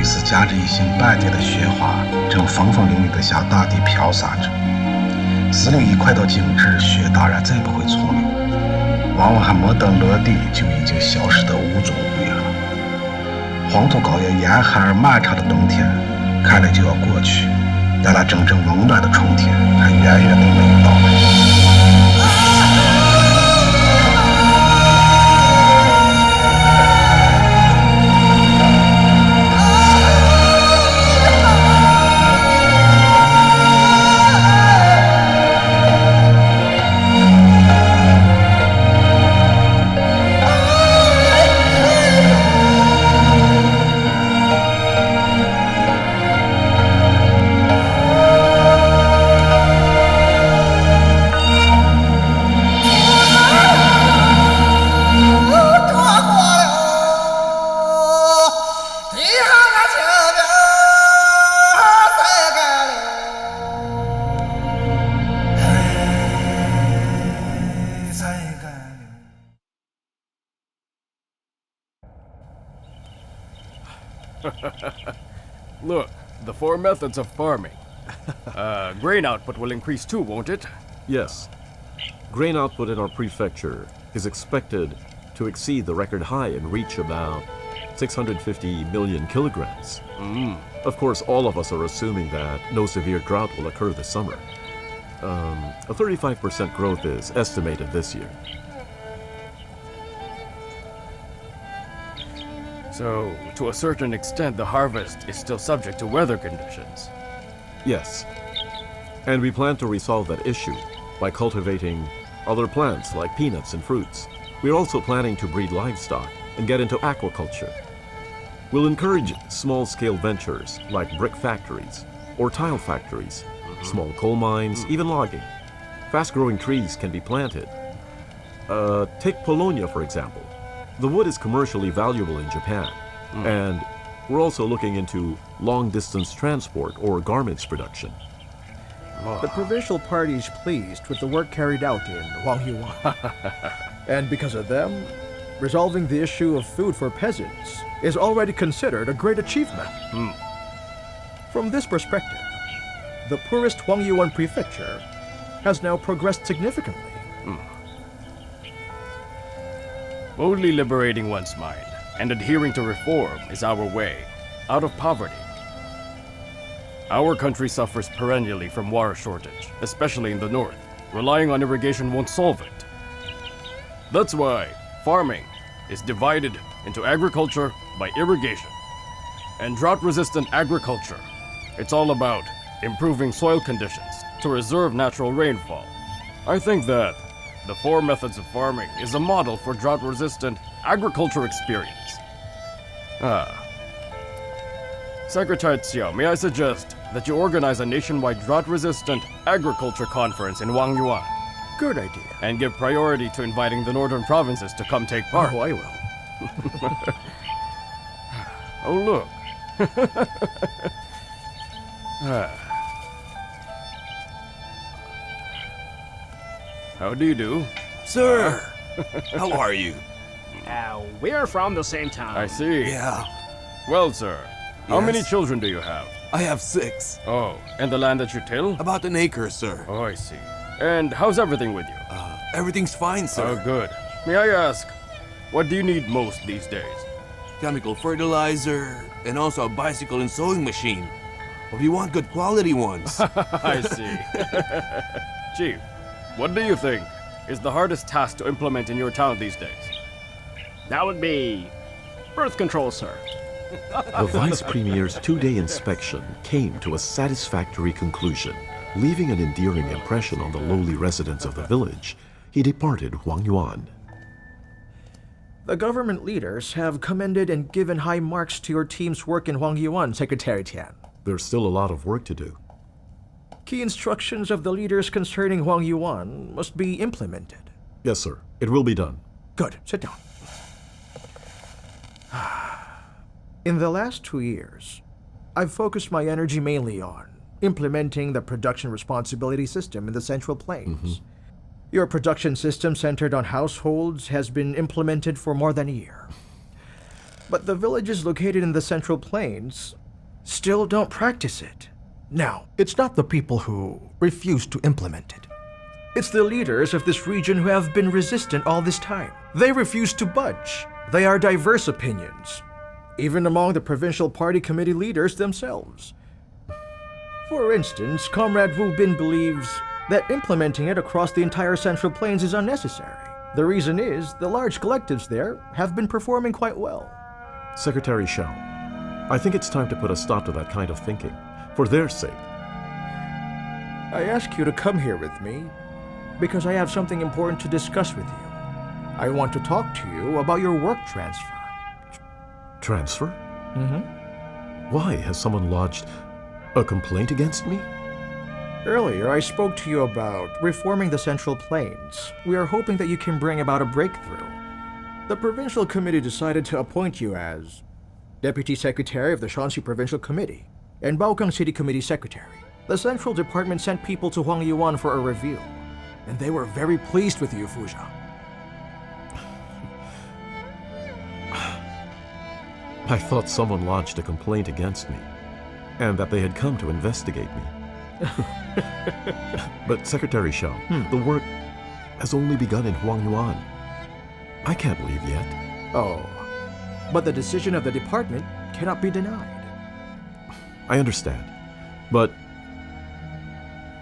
女士驾着一行白蝶的雪花，正风风凛凛地向大地飘洒着。司令一快到静止，雪当然再不会从流，往往还没等落地，就已经消失得无踪无影了。黄土高原严寒而漫长的冬天，看来就要过去，但那真正温暖的春天还远远的没有到来。Look, the 4 methods of farming. Grain output will increase too, won't it? Yes. Grain output in our prefecture is expected to exceed the record high and reach about 650 million kilograms. Of course, all of us are assuming that no severe drought will occur this summer. A 35% growth is estimated this year. So, to a certain extent, the harvest is still subject to weather conditions. Yes. And we plan to resolve that issue by cultivating other plants like peanuts and fruits. We're also planning to breed livestock and get into aquaculture. We'll encourage small-scale ventures like brick factories or tile factories, small coal mines, even logging. Fast-growing trees can be planted. Take Polonia, for example. The wood is commercially valuable in Japan, and we're also looking into long-distance transport or garments production. The provincial party is pleased with the work carried out in Yuan. And because of them, resolving the issue of food for peasants is already considered a great achievement. From this perspective, the poorest Yuan prefecture has now progressed significantly. Boldly liberating one's mind and adhering to reform is our way out of poverty. Our country suffers perennially from water shortage, especially in the north. Relying on irrigation won't solve it. That's why farming is divided into agriculture by irrigation and drought-resistant agriculture. It's all about improving soil conditions to reserve natural rainfall. I think that the 4 methods of farming is a model for drought-resistant agriculture experience. Secretary Xiao, may I suggest that you organize a nationwide drought-resistant agriculture conference in Yuan? Good idea. And give priority to inviting the northern provinces to come take part. Oh, I will. Oh, look. How do you do? Sir! How are you? We're from the same town. I see. Yeah, Well, sir, how Yes? many children do you have? I have 6. Oh, and the land that you till? About an acre, sir. Oh, I see. And how's everything with you? Everything's fine, Oh, sir. good. May I ask, what do you need most these days? Chemical fertilizer, and also a bicycle and sewing machine. But we want good quality ones. I see. Chief, what do you think is the hardest task to implement in your town these days? That would be birth control, sir. The Vice Premier's 2-day inspection came to a satisfactory conclusion. Leaving an endearing impression on the lowly residents of the village, he departed Yuan. The government leaders have commended and given high marks to your team's work in Yuan, Secretary Tian. There's still a lot of work to do. Key instructions of the leaders concerning Yuan must be implemented. Yes, sir. It will be done. Good. Sit down. In the last 2 years, I've focused my energy mainly on implementing the production responsibility system in the Central Plains. Your production system centered on households has been implemented for more than a year. but the villages located in the Central Plains still don't practice it. Now, it's not the people who refuse to implement it. It's the leaders of this region who have been resistant all this time. They refuse to budge. They are diverse opinions, even among the provincial party committee leaders themselves. For instance, Comrade Wu Bin believes that implementing it across the entire Central Plains is unnecessary. The reason is the large collectives there have been performing quite well. Secretary Shao, I think it's time to put a stop to that kind of thinking, for their sake. I ask you to come here with me because I have something important to discuss with you. I want to talk to you about your work transfer. Transfer? Mm-hmm. Why? Has someone lodged a complaint against me? Earlier, I spoke to you about reforming the Central Plains. We are hoping that you can bring about a breakthrough. The Provincial Committee decided to appoint you as Deputy Secretary of the Shanxi Provincial Committee and Baokang City Committee Secretary. The Central Department sent people to Huang Yuan for a review, and they were very pleased with you, Fuzhou. I thought someone lodged a complaint against me, and that they had come to investigate me. But Secretary Shao, the work has only begun in Huangyuan. I can't leave yet. Oh, but the decision of the department cannot be denied. I understand, but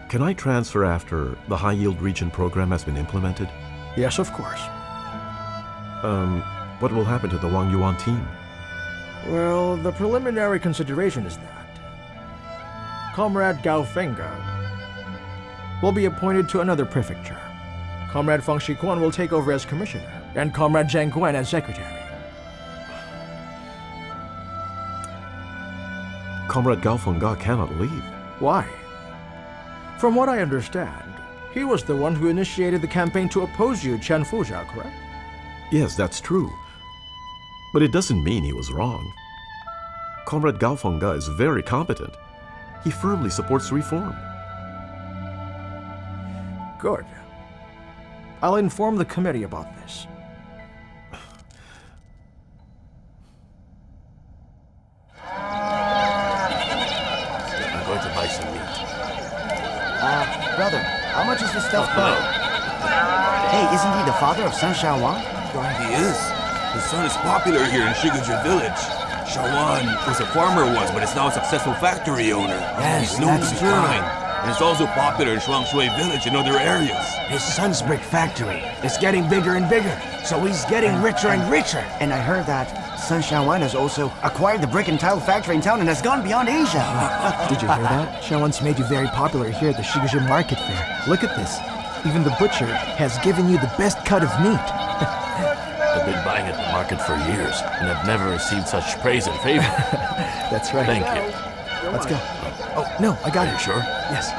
can I transfer after the high-yield region program has been implemented? Yes, of course. What will happen to the Huangyuan team? Well, the preliminary consideration is that Comrade Gao Fenga will be appointed to another prefecture. Comrade Feng Shikuan will take over as commissioner, and Comrade Zhang Guan as secretary. Comrade Gao Fenga cannot leave. Why? From what I understand, he was the one who initiated the campaign to oppose you, Chen Fuzhou, correct? Yes, that's true. But it doesn't mean he was wrong. Comrade Gao Fenga is very competent. He firmly supports reform. Good. I'll inform the committee about this. I'm going to buy some meat. Brother, how much is this stuffed bug? Hey, isn't he the father of Sun Shaowan? He is. His son is popular here in Shiguju village. Shawan was a farmer once, but is now a successful factory owner. Yes, He's known that's to be true. kind. And is also popular in Shuangshui village and other areas. His son's brick factory is getting bigger and bigger, so he's getting richer and richer. And I heard that Sun Shaowan has also acquired the brick and tile factory in town and has gone beyond Asia. Did you hear that? Shaowan's made you very popular here at the Shiguju Market Fair. Look at this. Even the butcher has given you the best cut of meat. I've been buying at the market for years, and I've never received such praise and favor. That's right. Thank you. Let's go. Oh, no, I got Are you it. sure? Yes.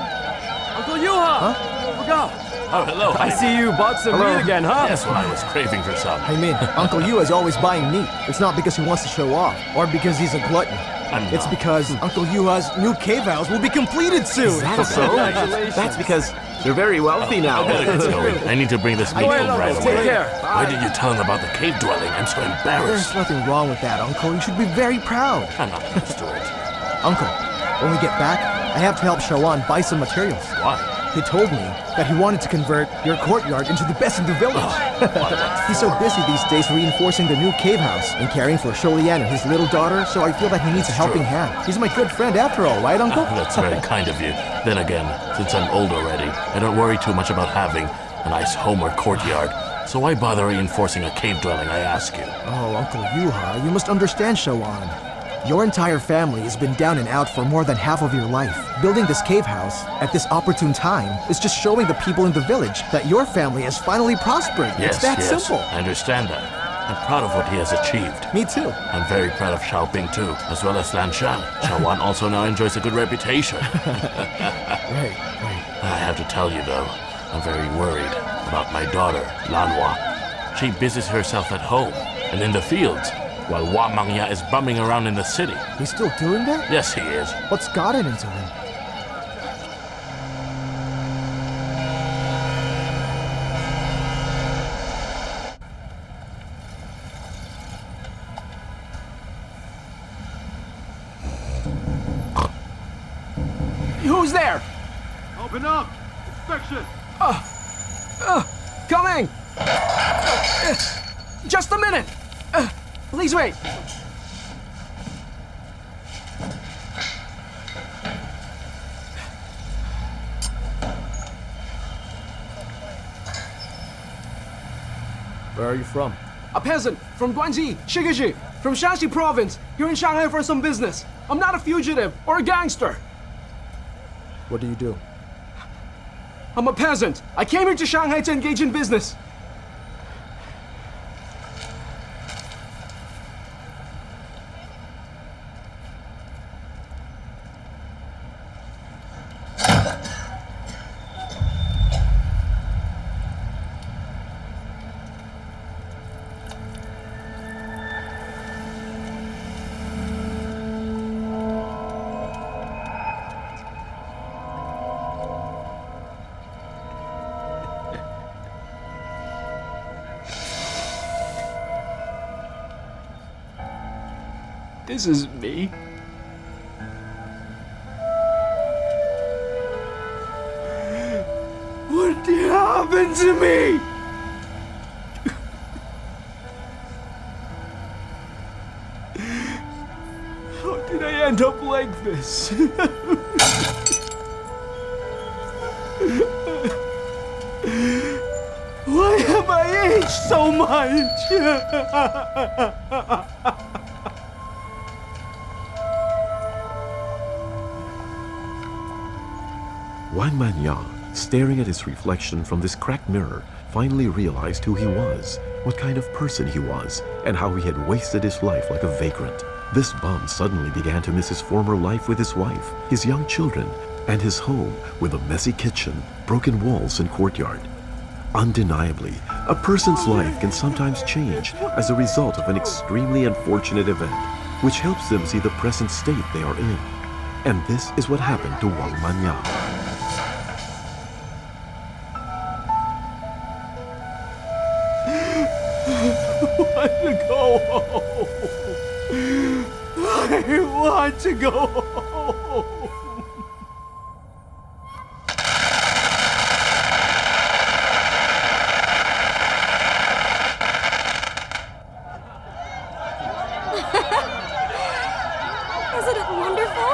Uncle Yuha! Forgot. Oh, hello. I see you bought some meat again, huh? Yes, well, I was craving for some. I mean, Uncle Yu is always buying meat. It's not because he wants to show off, or because he's a glutton. It's because Uncle Yuha's new cave house will be completed soon. That's because they're very wealthy now. I better get going. I need to bring this meat home right Take away. care. Why did you tell him about the cave dwelling? I'm so There's embarrassed. nothing wrong with that, Uncle. You should be very proud. I'm not used to it. Uncle, when we get back, I have to help Shawan buy some materials. Why? He told me that he wanted to convert your courtyard into the best in the village. He's so busy these days reinforcing the new cave house and caring for Sholian and his little daughter, so I feel that he needs a helping hand. He's my good friend after all, right, Uncle? That's very kind of you. Then again, since I'm old already, I don't worry too much about having a nice home or courtyard. So why bother reinforcing a cave dwelling, I ask you? Oh, Uncle Yuha, you must understand, Shawan. Your entire family has been down and out for more than half of your life. Building this cave house at this opportune time is just showing the people in the village that your family has finally prospered. Yes, it's that yes, simple. I understand that. I'm proud of what he has achieved. Me too. I'm very proud of Xiaoping too, as well as Lan Shan. Xiaowan also now enjoys a good reputation. Right. I have to tell you though, I'm very worried about my daughter, Lanhua. She busies herself at home and in the fields, while Hua Mangya is bumming around in the city. He's still doing that? Yes, he is. What's gotten into him? Who's there? Open up! Inspection! Coming! Just a minute! Please wait! Where are you from? A peasant from Guangxi, Shigaji, from Shaanxi province, here in Shanghai for some business. I'm not a fugitive or a gangster. What do you do? I'm a peasant. I came here to Shanghai to engage in business. This is me. What happened to me? How did I end up like this? Why have I aged so much? Wang Manya, staring at his reflection from this cracked mirror, finally realized who he was, what kind of person he was, and how he had wasted his life like a vagrant. This bum suddenly began to miss his former life with his wife, his young children, and his home with a messy kitchen, broken walls, and courtyard. Undeniably, a person's life can sometimes change as a result of an extremely unfortunate event, which helps them see the present state they are in. And this is what happened to Wang Manya. I want to go home. Isn't it wonderful?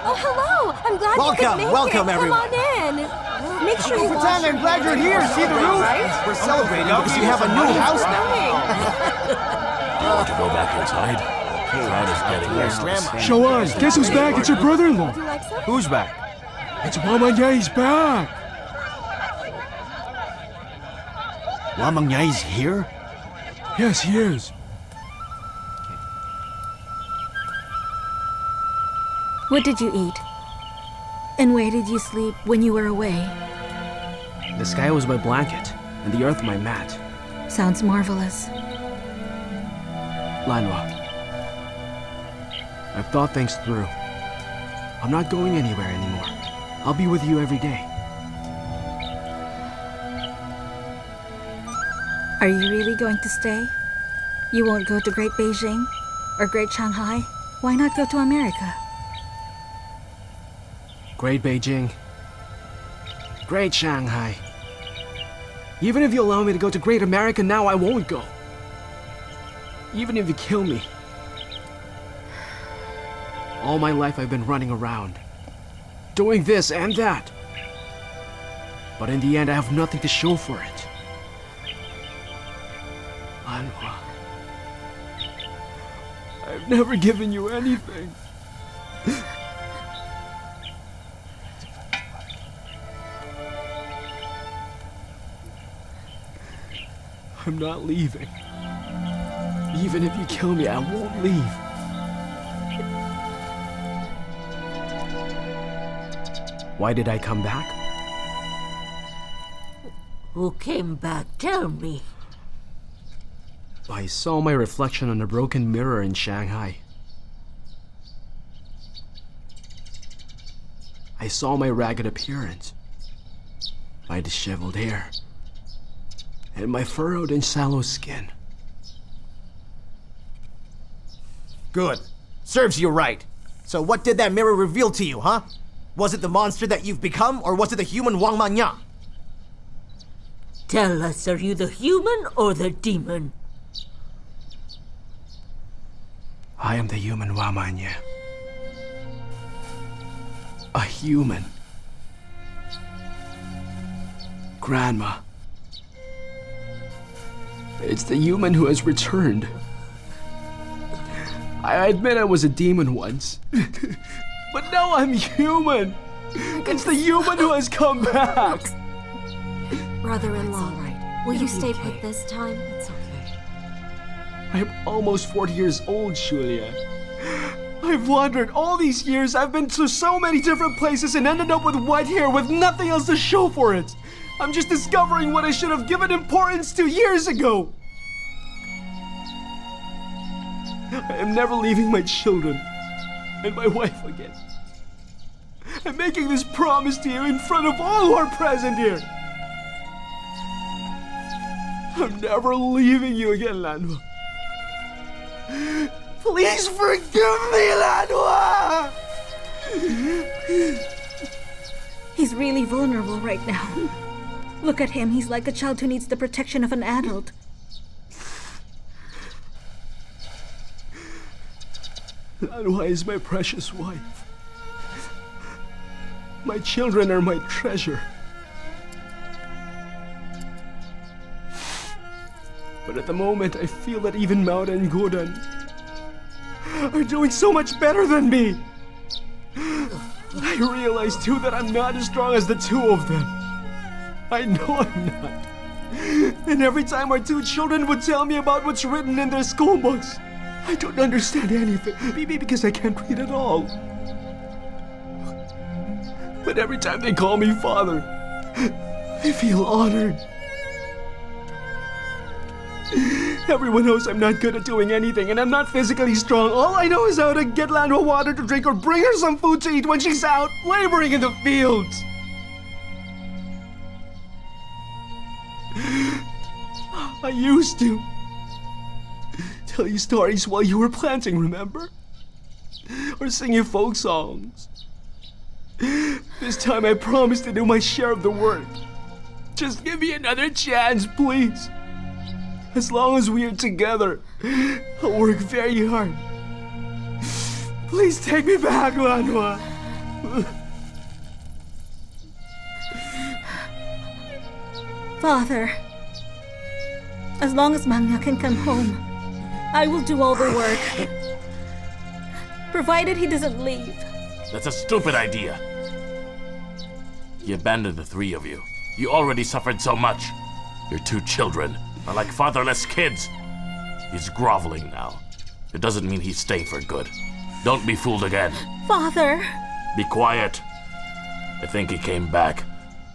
Oh, hello! I'm glad you could make welcome, it. everyone. Come on in. Make sure you wash I'm glad you're here. See the roof? We're celebrating because we have a new house now. You want to go back inside? The crowd is getting restless. Yuan, guess who's back? It's your brother-in-law. Would you like some? Who's back? It's Mama, he's back. Wang is here? Yes, he is. What did you eat? And where did you sleep when you were away? The sky was my blanket, and the earth my mat. Sounds marvelous. Lanwa, I've thought things through. I'm not going anywhere anymore. I'll be with you every day. Are you really going to stay? You won't go to Great Beijing? Or Great Shanghai? Why not go to America? Great Beijing. Great Shanghai. Even if you allow me to go to Great America now, I won't go. Even if you kill me. All my life I've been running around, doing this and that. But in the end, I have nothing to show for it. Anwa, I've never given you anything. I'm not leaving. Even if you kill me, I won't leave. Why did I come back? Who came back? Tell me. I saw my reflection on a broken mirror in Shanghai. I saw my ragged appearance, my disheveled hair, and my furrowed and sallow skin. Good. Serves you right. So what did that mirror reveal to you, huh? Was it the monster that you've become, or was it the human Wang Manya? Tell us, are you the human or the demon? I am the human Wang Manya. A human. Grandma. It's the human who has returned. I admit I was a demon once. But now I'm human. It's the human who has come back. Brother-in-law, will you stay put this time? It's okay. I am almost 40 years old, Julia. I've wandered all these years. I've been to so many different places and ended up with white hair with nothing else to show for it. I'm just discovering what I should have given importance to years ago. I am never leaving my children and my wife again. I'm making this promise to you in front of all who are present here. I'm never leaving you again, Lanwa. Please forgive me, Lanwa! He's really vulnerable right now. Look at him, he's like a child who needs the protection of an adult. Lanwa is my precious wife. My children are my treasure. But at the moment, I feel that even Maud and Godan are doing so much better than me. I realize too that I'm not as strong as the two of them. I know I'm not. And every time our two children would tell me about what's written in their school books, I don't understand anything, maybe because I can't read at all. But every time they call me father, I feel honored. Everyone knows I'm not good at doing anything, and I'm not physically strong. All I know is how to get Lanwa water to drink or bring her some food to eat when she's out laboring in the fields. I used to tell you stories while you were planting, remember? Or sing you folk songs. This time I promise to do my share of the work. Just give me another chance, please. As long as we are together, I'll work very hard. Please take me back, Lanwa. Father, as long as Mangya can come home, I will do all the work. Provided he doesn't leave. That's a stupid idea. He abandoned the three of you. You already suffered so much. Your two children are like fatherless kids. He's groveling now. It doesn't mean he's staying for good. Don't be fooled again. Father! Be quiet. I think he came back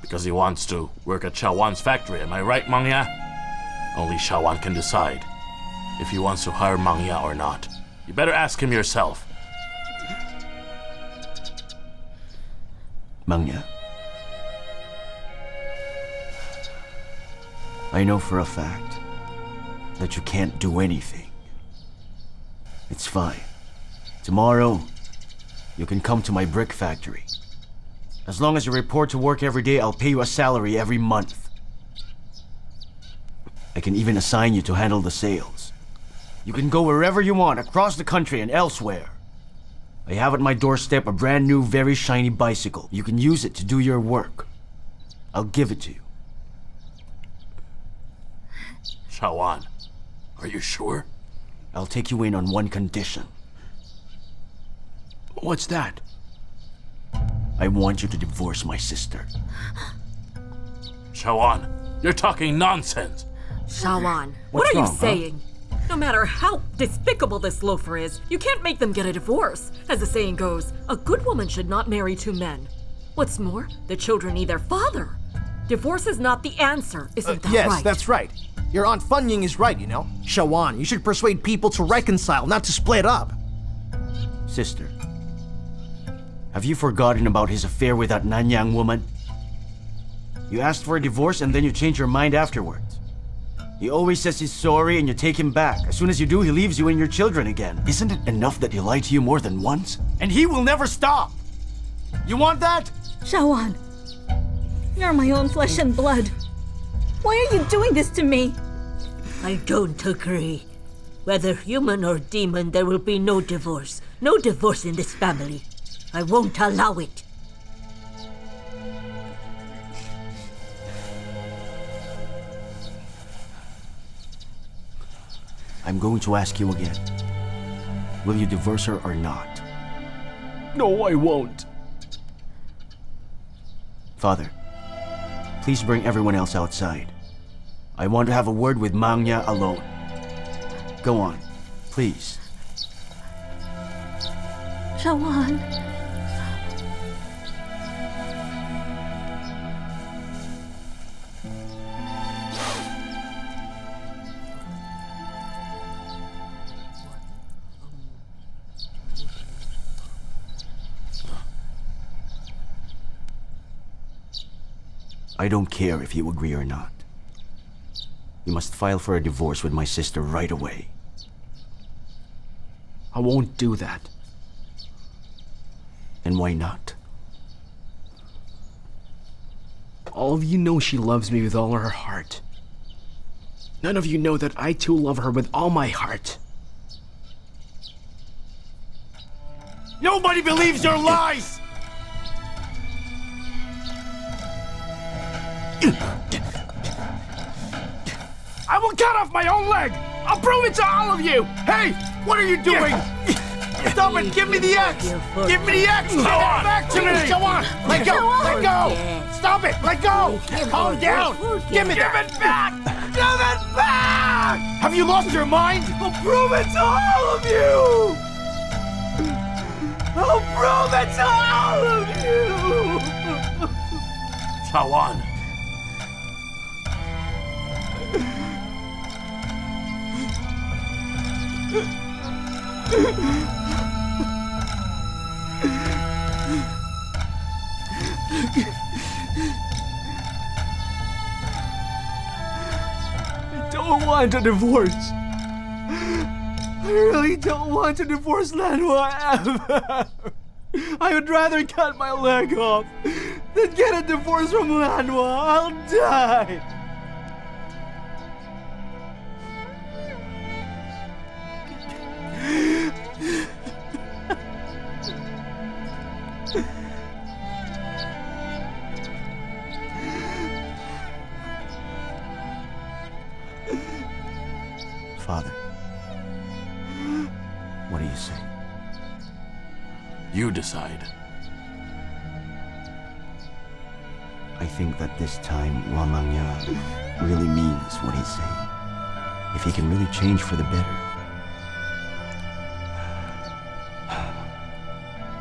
because he wants to work at Shawan's factory. Am I right, Mangya? Only Shawan can decide if he wants to hire Mangya or not. You better ask him yourself. Mangya, I know for a fact that you can't do anything. It's fine. Tomorrow, you can come to my brick factory. As long as you report to work every day, I'll pay you a salary every month. I can even assign you to handle the sales. You can go wherever you want, across the country and elsewhere. I have at my doorstep a brand new, very shiny bicycle. You can use it to do your work. I'll give it to you. Shawan, are you sure? I'll take you in on one condition. What's that? I want you to divorce my sister. Shawan, you're talking nonsense. Shawan, What's what are wrong, you saying? No matter how despicable this loafer is, you can't make them get a divorce. As the saying goes, a good woman should not marry two men. What's more, the children need their father. Divorce is not the answer, isn't that right? Yes, that's right. Your Aunt Funying is right, you know. Shawan, you should persuade people to reconcile, not to split up. Sister, have you forgotten about his affair with that Nanyang woman? You asked for a divorce and then you change your mind afterwards. He always says he's sorry and you take him back. As soon as you do, he leaves you and your children again. Isn't it enough that he lied to you more than once? And he will never stop. You want that? Shawan, you're my own flesh and blood. Why are you doing this to me? I don't agree. Whether human or demon, there will be no divorce. No divorce in this family. I won't allow it. I'm going to ask you again. Will you divorce her or not? No, I won't. Father, please bring everyone else outside. I want to have a word with Mangya alone. Go on, please. Shawan. I don't care if you agree or not. You must file for a divorce with my sister right away. I won't do that. And why not? All of you know she loves me with all her heart. None of you know that I too love her with all my heart. Nobody believes your lies! I will cut off my own leg! I'll prove it to all of you! Hey! What are you doing? Stop it! Give me the axe! Give me the axe! Give it back to me! Shawan! Let go! Let go! Stop it! Let go! Calm down! Give me that! Give it back! Give it back! Have you lost your mind? I'll prove it to all of you! I'll prove it to all of you! Shawan! I don't want a divorce. I really don't want a divorce, Lanwa, ever. I would rather cut my leg off than get a divorce from Lanwa. I'll die. Father, what do you say? You decide. I think that this time Mangya really means what he's saying. If he can really change for the better,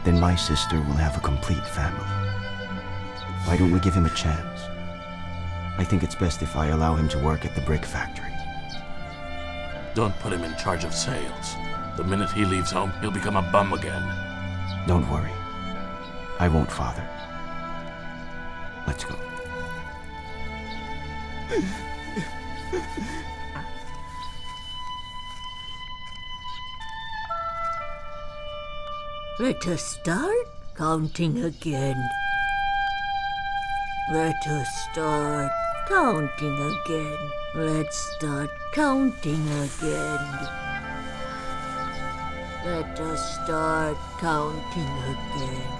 then my sister will have a complete family. Why don't we give him a chance? I think it's best if I allow him to work at the brick factory. Don't put him in charge of sales. The minute he leaves home, he'll become a bum again. Don't worry. I won't, Father. Let's go. Let us start counting again. Let us start counting again. Let's start counting again. Let us start counting again.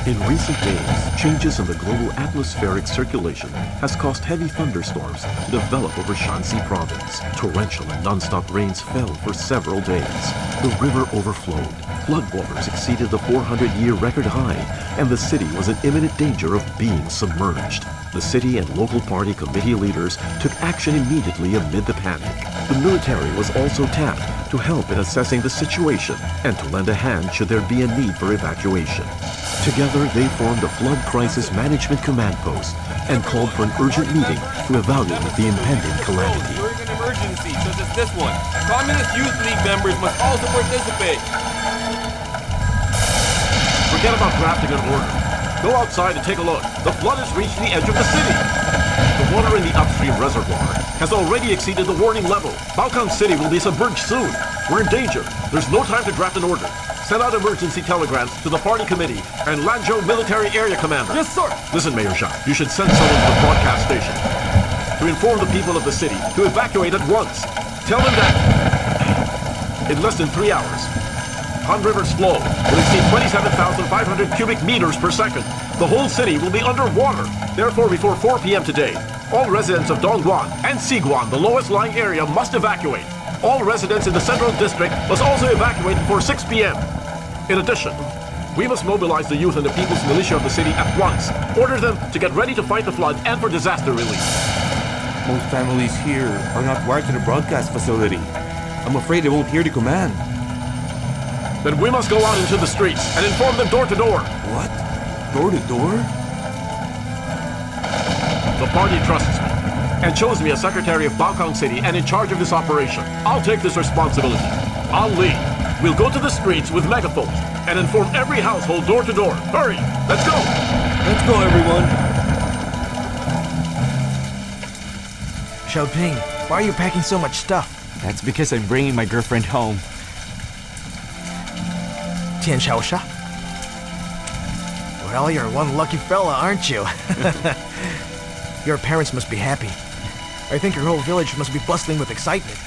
In recent days, changes in the global atmospheric circulation has caused heavy thunderstorms to develop over Shanxi province. Torrential and non-stop rains fell for several days. The river overflowed. Floodwaters exceeded the 400-year record high, and the city was in imminent danger of being submerged. The city and local party committee leaders took action immediately amid the panic. The military was also tapped to help in assessing the situation and to lend a hand should there be a need for evacuation. Together, they formed a Flood Crisis Management Command Post and called for an urgent meeting to evaluate the impending calamity. emergency, such as this one. Communist Youth League members must also participate. Forget about drafting an order. Go outside and take a look. The flood has reached the edge of the city. The water in the upstream reservoir has already exceeded the warning level. Baokang City will be submerged soon. We're in danger. There's no time to draft an order. Send out emergency telegrams to the party committee and Lanzhou military area commander. Yes, sir. Listen, Mayor Zhang, you should send someone to the broadcast station to inform the people of the city to evacuate at once. Tell them that in less than 3 hours, Han River's flow will exceed 27,500 cubic meters per second. The whole city will be underwater. Therefore, before 4 p.m. today, all residents of Dongguan and Xiguan, the lowest lying area, must evacuate. All residents in the central district must also evacuate before 6 p.m. In addition, we must mobilize the youth and the people's militia of the city at once. Order them to get ready to fight the flood and for disaster relief. Most families here are not wired to the broadcast facility. I'm afraid they won't hear the command. Then we must go out into the streets and inform them door to door. What? Door to door? The party trusts me and chose me as Secretary of Baokang City and in charge of this operation. I'll take this responsibility. I'll lead. We'll go to the streets with megaphones and inform every household door to door. Hurry! Let's go! Let's go, everyone. Xiaoping, why are you packing so much stuff? That's because I'm bringing my girlfriend home. Tian Xiaosha? Well, you're one lucky fella, aren't you? Your parents must be happy. I think your whole village must be bustling with excitement.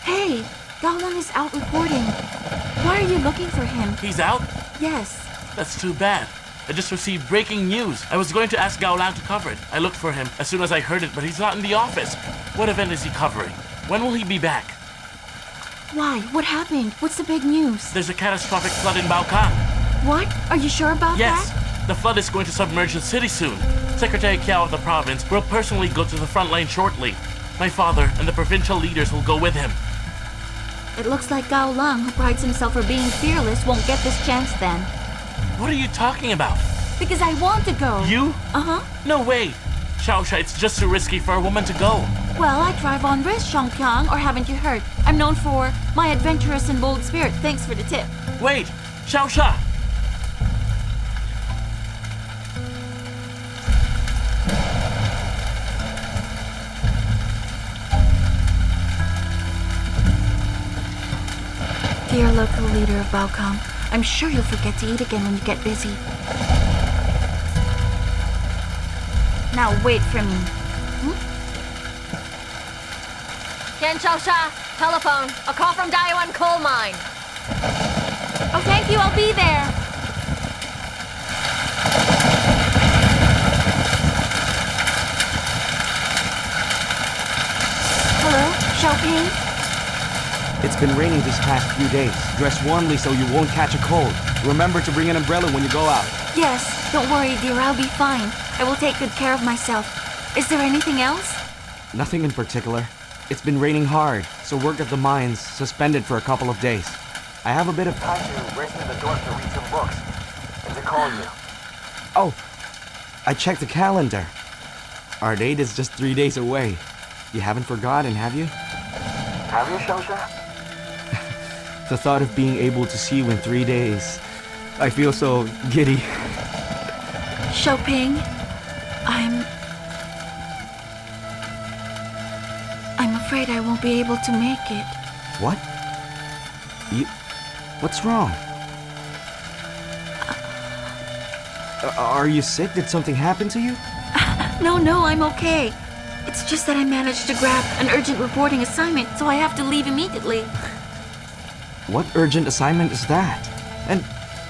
Hey, Gaolang is out reporting. Why are you looking for him? He's out? Yes. That's too bad. I just received breaking news. I was going to ask Gao Lang to cover it. I looked for him as soon as I heard it, but he's not in the office. What event is he covering? When will he be back? Why? What happened? What's the big news? There's a catastrophic flood in Baokang. What? Are you sure about Yes. that? The flood is going to submerge the city soon. Secretary Kiao of the province will personally go to the front line shortly. My father and the provincial leaders will go with him. It looks like Gao Lang, who prides himself for being fearless, won't get this chance then. What are you talking about? Because I want to go. You? Uh-huh. No way. Xiaosha, it's just too risky for a woman to go. Well, I drive on risk, Xiongpiang, or haven't you heard? I'm known for my adventurous and bold spirit. Thanks for the tip. Wait, Xiaosha! Dear local leader of Baokang, I'm sure you'll forget to eat again when you get busy. Now wait for me. Tian Xiaosha, telephone. A call from Dayuan coal mine. Oh, thank you. I'll be there. Hello, Xiaoping? It's been raining this past few days. Dress warmly so you won't catch a cold. Remember to bring an umbrella when you go out. Yes, don't worry, dear. I'll be fine. I will take good care of myself. Is there anything else? Nothing in particular. It's been raining hard, so work at the mines suspended for a couple of days. I have a bit of time to rest in the dorm to read some books and to call you. Oh, I checked the calendar. Our date is just 3 days away. You haven't forgotten, have you? Have you, Xiaosha? The thought of being able to see you in 3 days. I feel so giddy. Xiaoping, I'm afraid I won't be able to make it. What? What's wrong? Are you sick? Did something happen to you? No, I'm okay. It's just that I managed to grab an urgent reporting assignment, so I have to leave immediately. What urgent assignment is that? And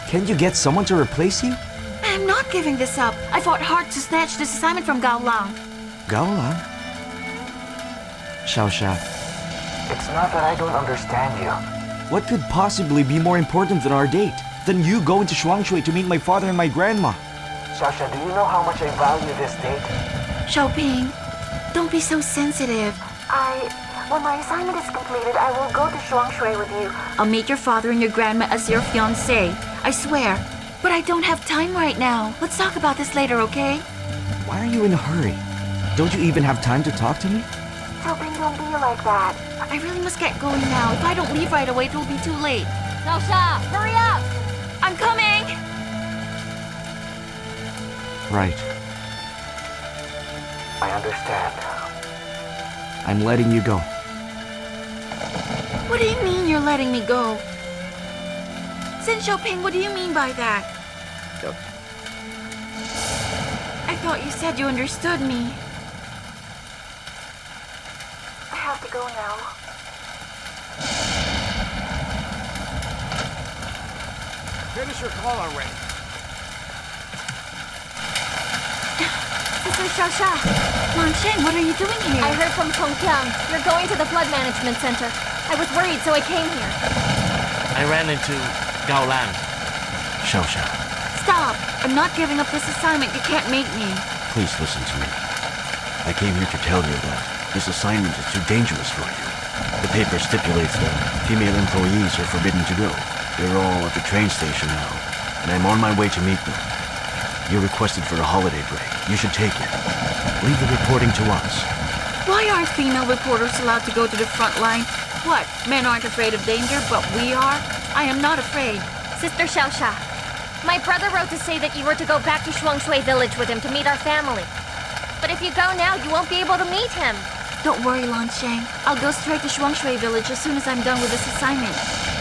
can't you get someone to replace you? I'm not giving this up. I fought hard to snatch this assignment from Gao Lang. Gao Lang? Xiaosha. It's not that I don't understand you. What could possibly be more important than our date? Than you going to Shuangshui to meet my father and my grandma? Xiaoxia, do you know how much I value this date? Xiaoping, don't be so sensitive. When my assignment is completed, I will go to Shuangshui with you. I'll meet your father and your grandma as your fiancé. I swear. But I don't have time right now. Let's talk about this later, okay? Why are you in a hurry? Don't you even have time to talk to me? Xiaoping, don't be like that. I really must get going now. If I don't leave right away, it will be too late. Xiaoxia, hurry up! I'm coming! Right. I understand. I'm letting you go. What do you mean you're letting me go? Xin Xiaoping, what do you mean by that? I thought you said you understood me. I have to go now. Finish your call already. Sister Xiaoxia. Lansheng, what are you doing here? I heard from Tong. You're going to the flood management center. I was worried, so I came here. I ran into Gao Lan. Xiaoxia, Stop! I'm not giving up this assignment. You can't make me. please listen to me. I came here to tell you that this assignment is too dangerous for you. The paper stipulates that female employees are forbidden to go. They're all at the train station now, and I'm on my way to meet them. You requested for a holiday break. You should take it. Leave the reporting to us. Why aren't female reporters allowed to go to the front line? What? Men aren't afraid of danger, but we are? I am not afraid. Sister Xiaoxia, my brother wrote to say that you were to go back to Shuangshui village with him to meet our family. But if you go now, you won't be able to meet him. Don't worry, Lansheng. I'll go straight to Shuangshui village as soon as I'm done with this assignment.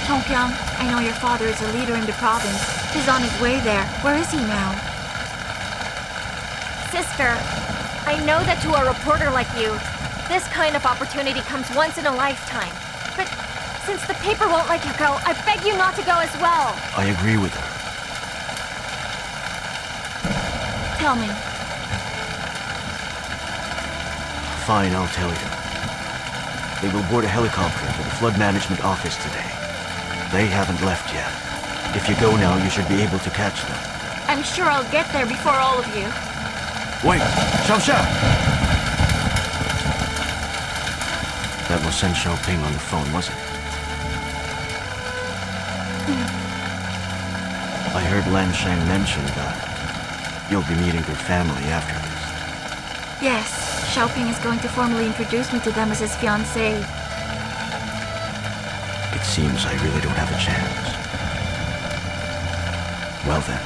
Tongkyang, I know your father is a leader in the province. He's on his way there. Where is he now? Sister, I know that to a reporter like you, this kind of opportunity comes once in a lifetime. But since the paper won't let you go, I beg you not to go as well. I agree with her. Tell me. Fine, I'll tell you. They will board a helicopter to the flood management office today. They haven't left yet. If you go now, you should be able to catch them. I'm sure I'll get there before all of you. Wait! Xiaoxia! That was Sen Xiaoping on the phone, wasn't it? I heard Lansheng mention that you'll be meeting her family after this. Yes, Xiaoping is going to formally introduce me to them as his fiancée. It seems I really don't have a chance. Well then,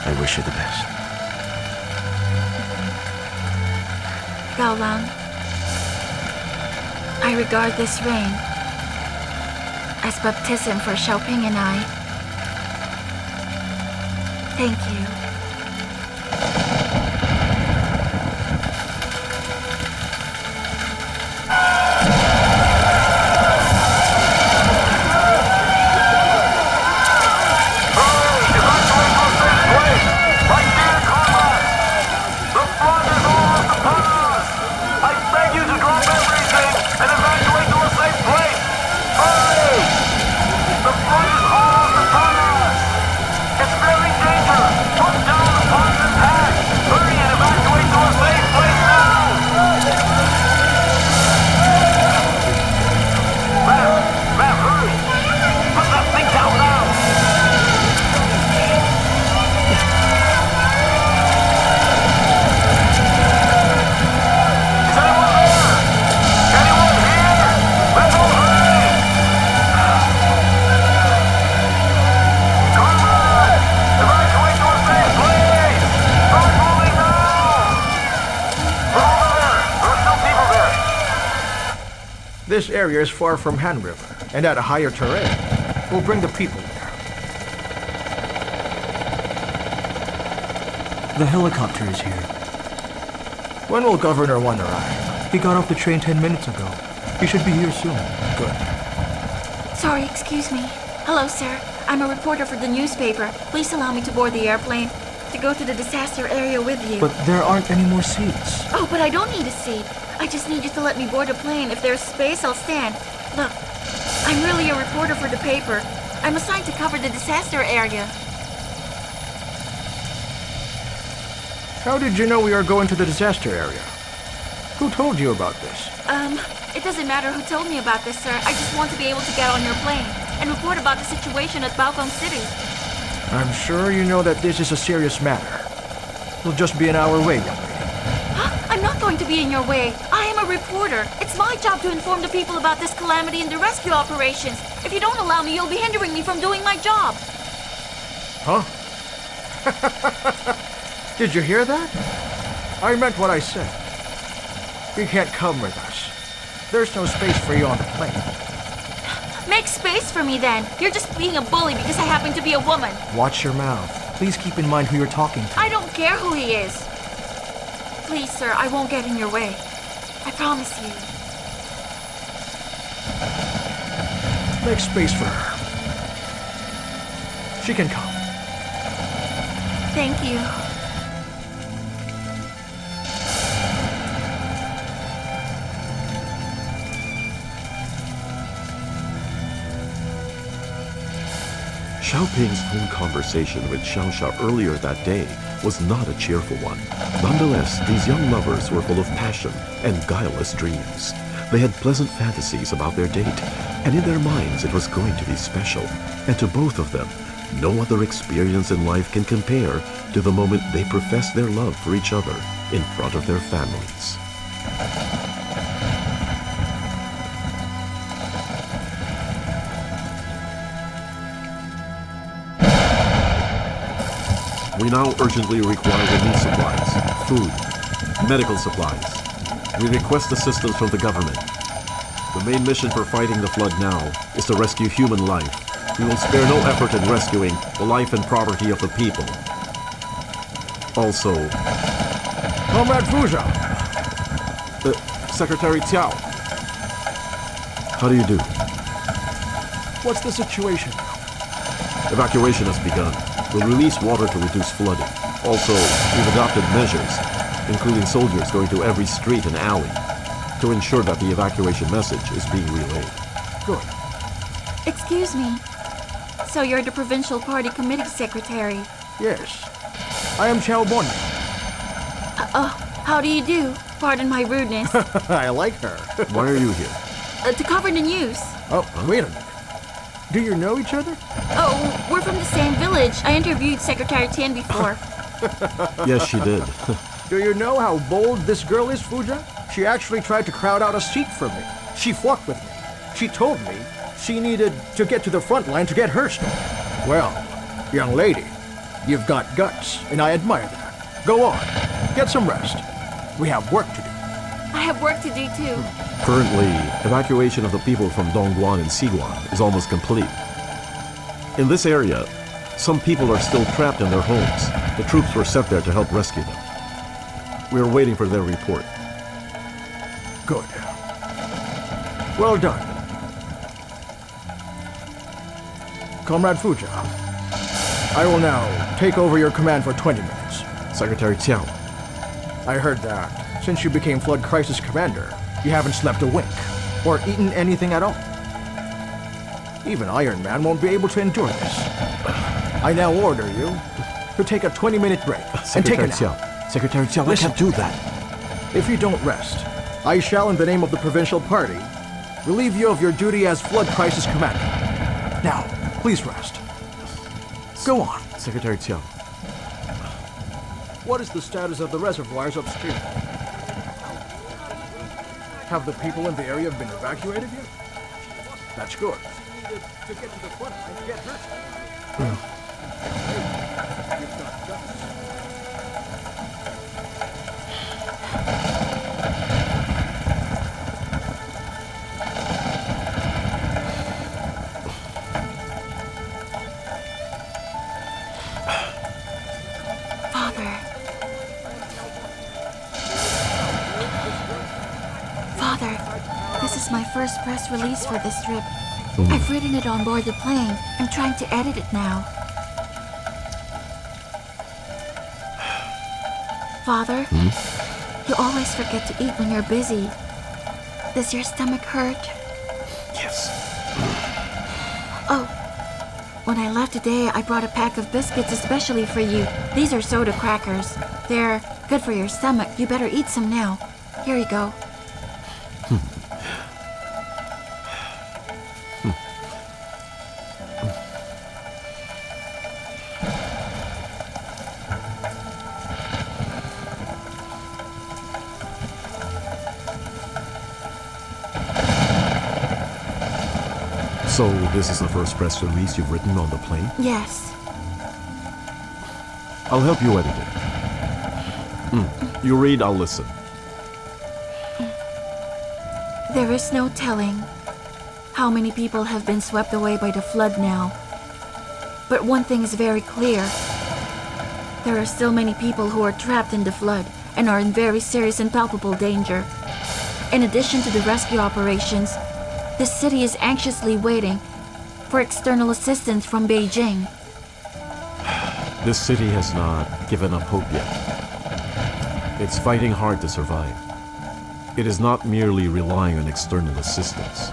I wish you the best. Gao Lang, I regard this rain as baptism for Xiaoping and I. Thank you. This area is far from Han River, and at a higher terrain. We'll bring the people there. The helicopter is here. When will Governor Yuan arrive? He got off the train 10 minutes ago. He should be here soon. Good. Sorry, excuse me. Hello, sir. I'm a reporter for the newspaper. Please allow me to board the airplane to go to the disaster area with you. But there aren't any more seats. Oh, but I don't need a seat. I just need you to let me board a plane. If there's space, I'll stand. Look, I'm really a reporter for the paper. I'm assigned to cover the disaster area. How did you know we are going to the disaster area? Who told you about this? It doesn't matter who told me about this, sir. I just want to be able to get on your plane and report about the situation at Balkong City. I'm sure you know that this is a serious matter. We'll just be an hour away, young lady. I'm not going to be in your way. I am a reporter. It's my job to inform the people about this calamity and the rescue operations. If you don't allow me, you'll be hindering me from doing my job. Huh? Did you hear that? I meant what I said. You can't come with us. There's no space for you on the plane. Make space for me then. You're just being a bully because I happen to be a woman. Watch your mouth. Please keep in mind who you're talking to. I don't care who he is. Please, sir, I won't get in your way. I promise you. Make space for her. She can come. Thank you. Xiaoping's phone conversation with Xiaoxia earlier that day was not a cheerful one. Nonetheless, these young lovers were full of passion and guileless dreams. They had pleasant fantasies about their date, and in their minds it was going to be special. And to both of them, no other experience in life can compare to the moment they profess their love for each other in front of their families. We now urgently require relief supplies, food, medical supplies. We request assistance from the government. The main mission for fighting the flood now is to rescue human life. We will spare no effort in rescuing the life and property of the people. Also, Comrade Fuja. Secretary Tiao. How do you do? What's the situation? Evacuation has begun. We'll release water to reduce flooding. Also, we've adopted measures, including soldiers going to every street and alley, to ensure that the evacuation message is being relayed. Good. Excuse me. So you're the Provincial Party Committee Secretary? Yes. I am Xiao Bon. How do you do? Pardon my rudeness. I like her. Why are you here? To cover the news. Oh, wait a minute. Do you know each other? Oh, we're from the same village. I interviewed Secretary Tian before. Yes, she did. Do you know how bold this girl is, Fuja? She actually tried to crowd out a seat for me. She fought with me. She told me she needed to get to the front line to get her story. Well, young lady, you've got guts, and I admire that. Go on, get some rest. We have work to do. I have work to do too. Currently, evacuation of the people from Dongguan and Xiguan is almost complete. In this area, some people are still trapped in their homes. The troops were sent there to help rescue them. We are waiting for their report. Good. Well done. Comrade Fuja, I will now take over your command for 20 minutes. Secretary Tiao. I heard that since you became Flood Crisis Commander, you haven't slept a wink or eaten anything at all. Even Iron Man won't be able to endure this. I now order you to take a 20-minute break and take a nap. Secretary Tiao, I can't do that. If you don't rest, I shall, in the name of the Provincial Party, relieve you of your duty as Flood Crisis Commander. Now, please rest. Go on. Secretary Tiao. What is the status of the reservoirs upstream? Have the people in the area been evacuated yet? That's good. To get to the front line to get hurt. Father, this is my first press release for this trip. I've written it on board the plane. I'm trying to edit it now. Father, you always forget to eat when you're busy. Does your stomach hurt? Yes. Oh, when I left today, I brought a pack of biscuits especially for you. These are soda crackers. They're Good for your stomach. You better eat some now. Here you go. So, this is the first press release you've written on the plane? Yes. I'll help you edit it. You read, I'll listen. There is no telling how many people have been swept away by the flood now. But one thing is very clear. There are still many people who are trapped in the flood and are in very serious and palpable danger. In addition to the rescue operations, the city is anxiously waiting for external assistance from Beijing. This city has not given up hope yet. It's fighting hard to survive. It is not merely relying on external assistance.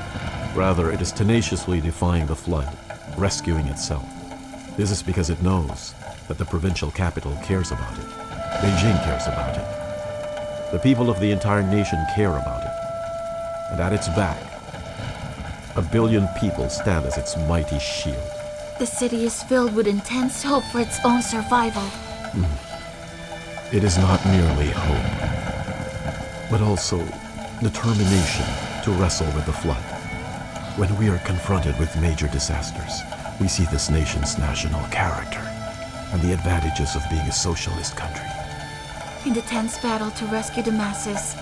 Rather, it is tenaciously defying the flood, rescuing itself. This is because it knows that the provincial capital cares about it. Beijing cares about it. The people of the entire nation care about it. And at its back, 1 billion people stand as its mighty shield. The city is filled with intense hope for its own survival. It is not merely hope, but also determination to wrestle with the flood. When we are confronted with major disasters, we see this nation's national character and the advantages of being a socialist country. In the tense battle to rescue the masses,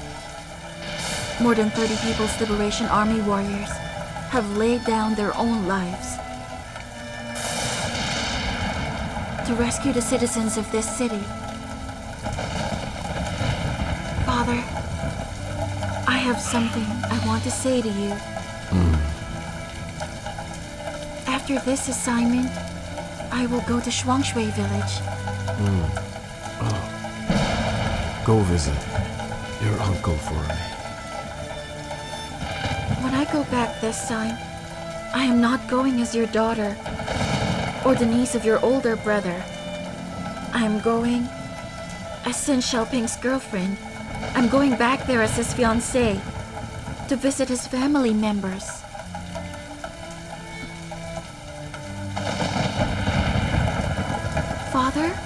more than 30 People's Liberation Army warriors have laid down their own lives to rescue the citizens of this city. Father, I have something I want to say to you. After this assignment, I will go to Shuangshui village. Go visit your uncle for me. When I go back this time, I am not going as your daughter or the niece of your older brother. I am going as Sun Xiaoping's girlfriend. I'm going back there as his fiancée to visit his family members. Father?